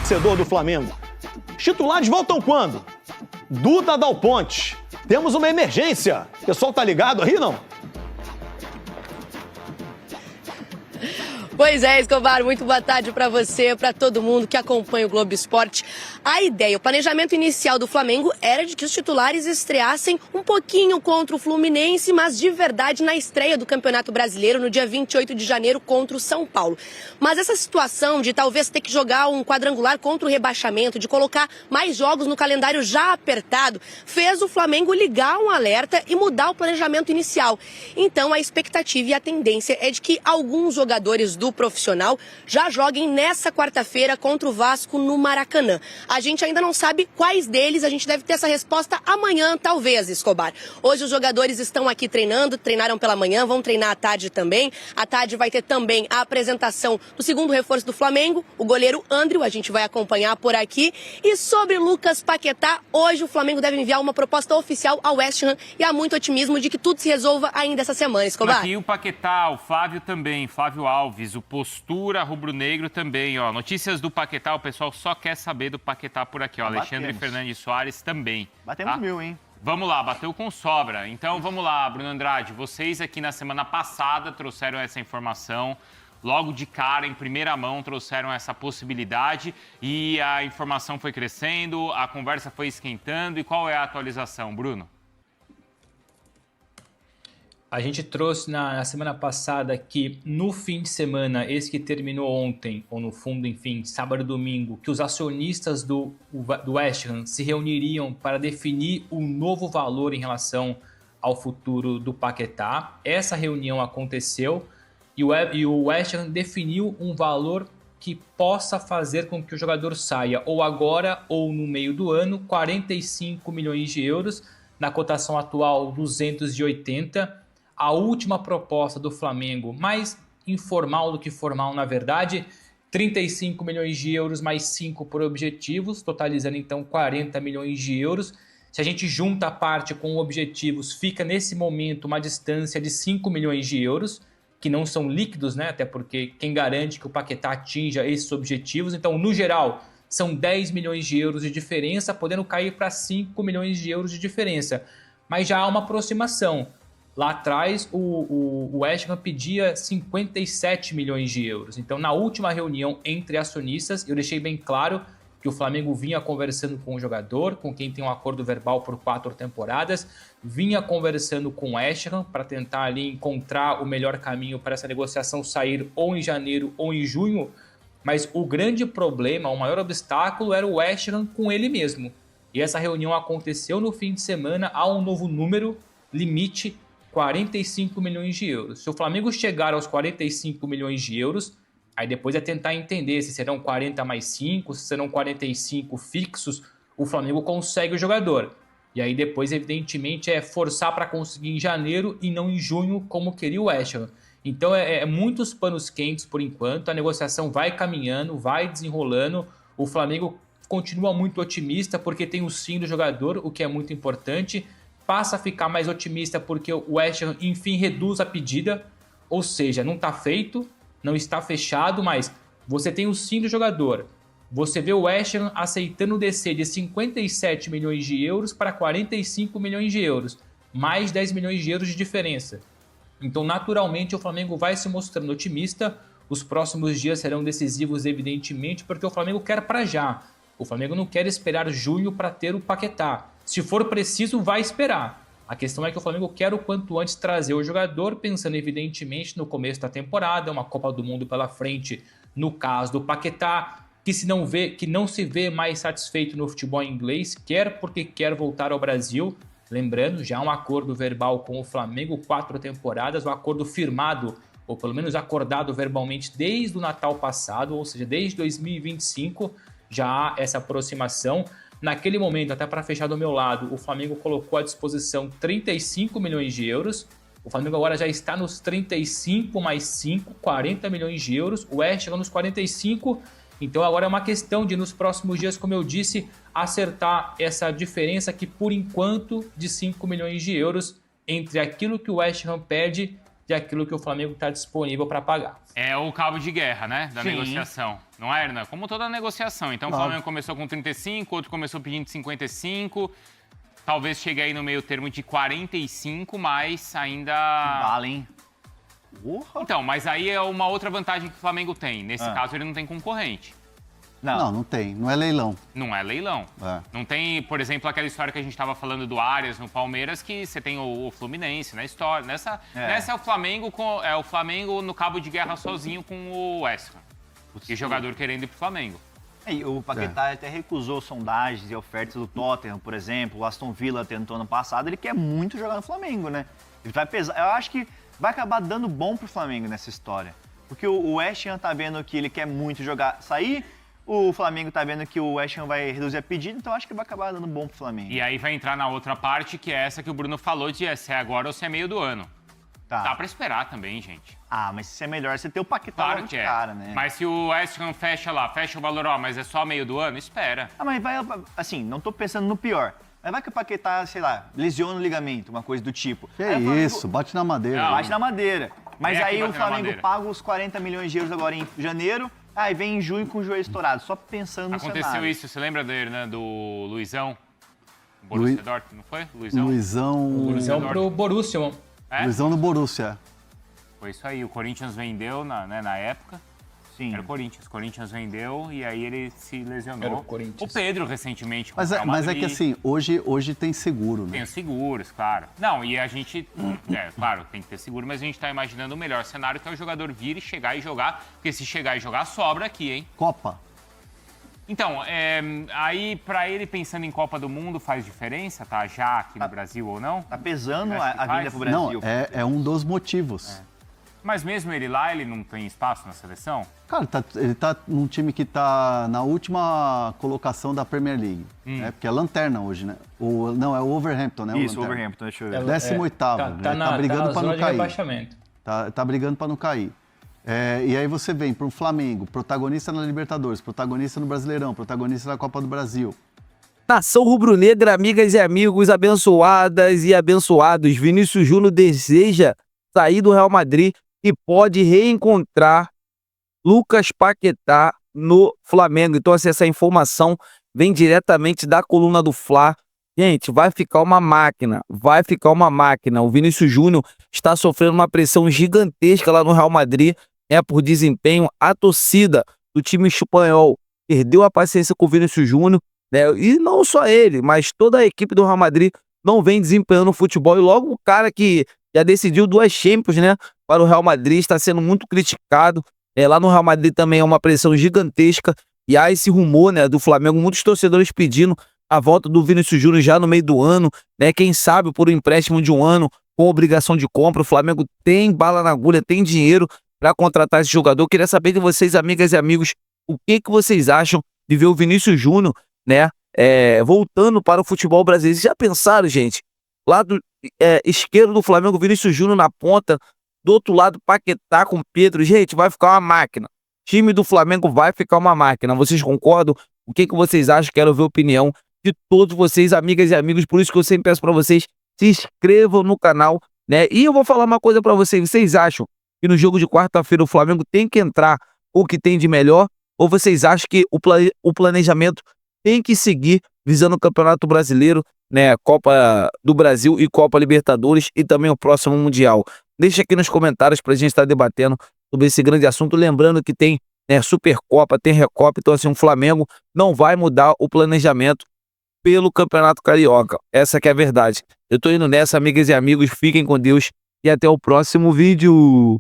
torcedor do Flamengo. Os titulares voltam quando? Duda Dal Ponte. Temos uma emergência. O pessoal tá ligado aí, não? Pois é, Escobar, muito boa tarde para você, para todo mundo que acompanha o Globo Esporte. A ideia, o planejamento inicial do Flamengo era de que os titulares estreassem um pouquinho contra o Fluminense, mas de verdade na estreia do Campeonato Brasileiro no dia 28 de janeiro contra o São Paulo. Mas essa situação de talvez ter que jogar um quadrangular contra o rebaixamento, de colocar mais jogos no calendário já apertado, fez o Flamengo ligar um alerta e mudar o planejamento inicial. Então a expectativa e a tendência é de que alguns jogadores do profissional já joguem nessa quarta-feira contra o Vasco no Maracanã. A gente ainda não sabe quais deles, a gente deve ter essa resposta amanhã, talvez, Escobar. Hoje os jogadores estão aqui treinando, treinaram pela manhã, vão treinar à tarde também. À tarde vai ter também a apresentação do segundo reforço do Flamengo, o goleiro Andriy, a gente vai acompanhar por aqui. E sobre Lucas Paquetá, hoje o Flamengo deve enviar uma proposta oficial ao West Ham e há muito otimismo de que tudo se resolva ainda essa semana, Escobar. Aqui o Paquetá, o Flávio também, Flávio Alves, o Postura Rubro-Negro também, ó. Notícias do Paquetá, o pessoal só quer saber do Paquetá por aqui, ó. Alexandre Fernandes Soares também. Batemos tá? 1000, hein? Vamos lá, bateu com sobra. Então vamos lá, Bruno Andrade. Vocês aqui na semana passada trouxeram essa informação. Logo de cara, em primeira mão, trouxeram essa possibilidade e a informação foi crescendo, a conversa foi esquentando. E qual é a atualização, Bruno? A gente trouxe na semana passada que no fim de semana, esse que terminou ontem, ou no fundo, enfim, sábado e domingo, que os acionistas do West Ham se reuniriam para definir um novo valor em relação ao futuro do Paquetá. Essa reunião aconteceu e o West Ham definiu um valor que possa fazer com que o jogador saia ou agora ou no meio do ano, 45 milhões de euros, na cotação atual 280. A última proposta do Flamengo, mais informal do que formal na verdade, 35 milhões de euros mais 5 por objetivos, totalizando então 40 milhões de euros. Se a gente junta a parte com objetivos, fica nesse momento uma distância de 5 milhões de euros, que não são líquidos, né? Até porque quem garante que o Paquetá atinja esses objetivos. Então, no geral, são 10 milhões de euros de diferença, podendo cair para 5 milhões de euros de diferença. Mas já há uma aproximação. Lá atrás, o West Ham pedia 57 milhões de euros. Então, na última reunião entre acionistas, eu deixei bem claro que o Flamengo vinha conversando com o jogador, com quem tem um acordo verbal por 4 temporadas, vinha conversando com o West Ham para tentar ali encontrar o melhor caminho para essa negociação sair ou em janeiro ou em junho, mas o grande problema, o maior obstáculo era o West Ham com ele mesmo. E essa reunião aconteceu no fim de semana, há um novo número, limite, 45 milhões de euros. Se o Flamengo chegar aos 45 milhões de euros, aí depois é tentar entender se serão 40 mais 5, se serão 45 fixos, o Flamengo consegue o jogador. E aí depois, evidentemente, é forçar para conseguir em janeiro e não em junho, como queria o West Ham. Então é muitos panos quentes por enquanto, a negociação vai caminhando, vai desenrolando, o Flamengo continua muito otimista porque tem o sim do jogador, o que é muito importante, passa a ficar mais otimista porque o West Ham, enfim, reduz a pedida, ou seja, não está feito, não está fechado, mas você tem o sim do jogador. Você vê o West Ham aceitando descer de 57 milhões de euros para 45 milhões de euros, mais 10 milhões de euros de diferença. Então, naturalmente, o Flamengo vai se mostrando otimista. Os próximos dias serão decisivos, evidentemente, porque o Flamengo quer para já. O Flamengo não quer esperar junho para ter o Paquetá. Se for preciso, vai esperar. A questão é que o Flamengo quer o quanto antes trazer o jogador, pensando evidentemente no começo da temporada, uma Copa do Mundo pela frente, no caso do Paquetá, que não se vê mais satisfeito no futebol inglês, quer porque quer voltar ao Brasil. Lembrando, já há um acordo verbal com o Flamengo, 4 temporadas, um acordo firmado, ou pelo menos acordado verbalmente desde o Natal passado, ou seja, desde 2025, já há essa aproximação. Naquele momento, até para fechar do meu lado, o Flamengo colocou à disposição 35 milhões de euros. O Flamengo agora já está nos 35 mais 5, 40 milhões de euros. O West chegou nos 45. Então agora é uma questão de, nos próximos dias, como eu disse, acertar essa diferença que, por enquanto, de 5 milhões de euros entre aquilo que o West Ham pede de aquilo que o Flamengo está disponível para pagar. É o cabo de guerra, né, da Sim. negociação. Não é, Hernan? Como toda negociação. Então, o Flamengo começou com 35, outro começou pedindo 55, talvez chegue aí no meio termo de 45, mas ainda... Vale, hein? Porra. Então, mas aí é uma outra vantagem que o Flamengo tem. Nesse caso, ele não tem concorrente. Não tem. Não é leilão. Não é leilão. É. Não tem, por exemplo, aquela história que a gente estava falando do Arias no Palmeiras, que você tem o Fluminense na história. Nessa é o Flamengo o Flamengo no cabo de guerra sozinho com o West Ham. E jogador querendo ir pro Flamengo. E o Paquetá até recusou sondagens e ofertas do Tottenham, por exemplo. O Aston Villa tentou ano passado. Ele quer muito jogar no Flamengo, né? Ele vai pesar. Eu acho que vai acabar dando bom pro Flamengo nessa história. Porque o West Ham tá vendo que ele quer muito sair. O Flamengo tá vendo que o West Ham vai reduzir a pedida, então acho que vai acabar dando bom pro Flamengo. E aí vai entrar na outra parte, que é essa que o Bruno falou, de se é agora ou se é meio do ano. Tá. Dá pra esperar também, gente. Mas se é melhor você ter o Paquetá Claro logo que de é. cara, né? Mas se o West Ham fecha o valor, mas é só meio do ano, espera. Mas vai, assim, não tô pensando no pior. Mas vai que o Paquetá, sei lá, lesiona o ligamento, uma coisa do tipo. Que Aí o Flamengo isso, bate na madeira. Não. bate na madeira. Mas Vem aqui aí o bater na Flamengo madeira. paga os 40 milhões de euros agora em janeiro, aí vem em junho com o joelho estourado, só pensando no Aconteceu cenário. isso, você lembra dele, né, do Luizão? Borussia Dortmund, não foi? Luizão Luizão pro Borussia. É? no Borussia. Foi isso aí, o Corinthians vendeu na época. Sim. Era o Corinthians vendeu e aí ele se lesionou. Era o Corinthians. O Pedro, recentemente, com Mas o Real é Madrid. que assim, hoje tem seguro, Tem né? os seguros, claro. Não, e a gente, claro, tem que ter seguro, mas a gente tá imaginando o melhor cenário, que é o jogador vir e chegar e jogar, porque se chegar e jogar, sobra aqui, hein? Copa. Então, aí pra ele, pensando em Copa do Mundo, faz diferença, tá? Já aqui no Brasil ou não? Tá pesando Acho que a vinda faz. pro Brasil. Não, é um dos motivos. Mas mesmo ele lá, ele não tem espaço na seleção? Cara, ele tá num time que tá na última colocação da Premier League. Né? Porque é lanterna hoje, né? Não, é o Wolverhampton, né? Isso, o lanterna. Wolverhampton, deixa eu ver. 18º, Tá brigando na pra zona não de cair. rebaixamento. Tá brigando para não cair. E aí você vem para o Flamengo, protagonista na Libertadores, protagonista no Brasileirão, protagonista na Copa do Brasil. Nação rubro-negra, amigas e amigos abençoadas e abençoados, Vinícius Júnior deseja sair do Real Madrid e pode reencontrar Lucas Paquetá no Flamengo. Então, assim, essa informação vem diretamente da coluna do Fla. Gente, vai ficar uma máquina, vai ficar uma máquina. O Vinícius Júnior está sofrendo uma pressão gigantesca lá no Real Madrid, por desempenho. A torcida do time espanhol perdeu a paciência com o Vinícius Júnior, né? E não só ele, mas toda a equipe do Real Madrid não vem desempenhando futebol. E logo o cara que já decidiu 2 Champions, né, para o Real Madrid, está sendo muito criticado. Lá no Real Madrid também é uma pressão gigantesca. E há esse rumor, né, do Flamengo, muitos torcedores pedindo a volta do Vinícius Júnior já no meio do ano, né? Quem sabe por um empréstimo de 1 ano com obrigação de compra. O Flamengo tem bala na agulha, tem dinheiro para contratar esse jogador. Queria saber de vocês, amigas e amigos, o que vocês acham de ver o Vinícius Júnior, né, voltando para o futebol brasileiro. Vocês já pensaram, gente? Lado esquerdo do Flamengo, Vinícius Júnior na ponta, do outro lado Paquetá com Pedro. Gente, vai ficar uma máquina. O time do Flamengo vai ficar uma máquina. Vocês concordam? O que vocês acham? Quero ver a opinião de todos vocês, amigas e amigos. Por isso que eu sempre peço para vocês, se inscrevam no canal, né? E eu vou falar uma coisa para vocês. Vocês acham que no jogo de quarta-feira o Flamengo tem que entrar o que tem de melhor? Ou vocês acham que o planejamento tem que seguir visando o Campeonato Brasileiro, né? Copa do Brasil e Copa Libertadores e também o próximo Mundial? Deixa aqui nos comentários pra gente estar debatendo sobre esse grande assunto. Lembrando que tem, né, Supercopa, tem Recopa. Então, assim, o Flamengo não vai mudar o planejamento pelo Campeonato Carioca. Essa que é a verdade. Eu tô indo nessa, amigas e amigos. Fiquem com Deus e até o próximo vídeo.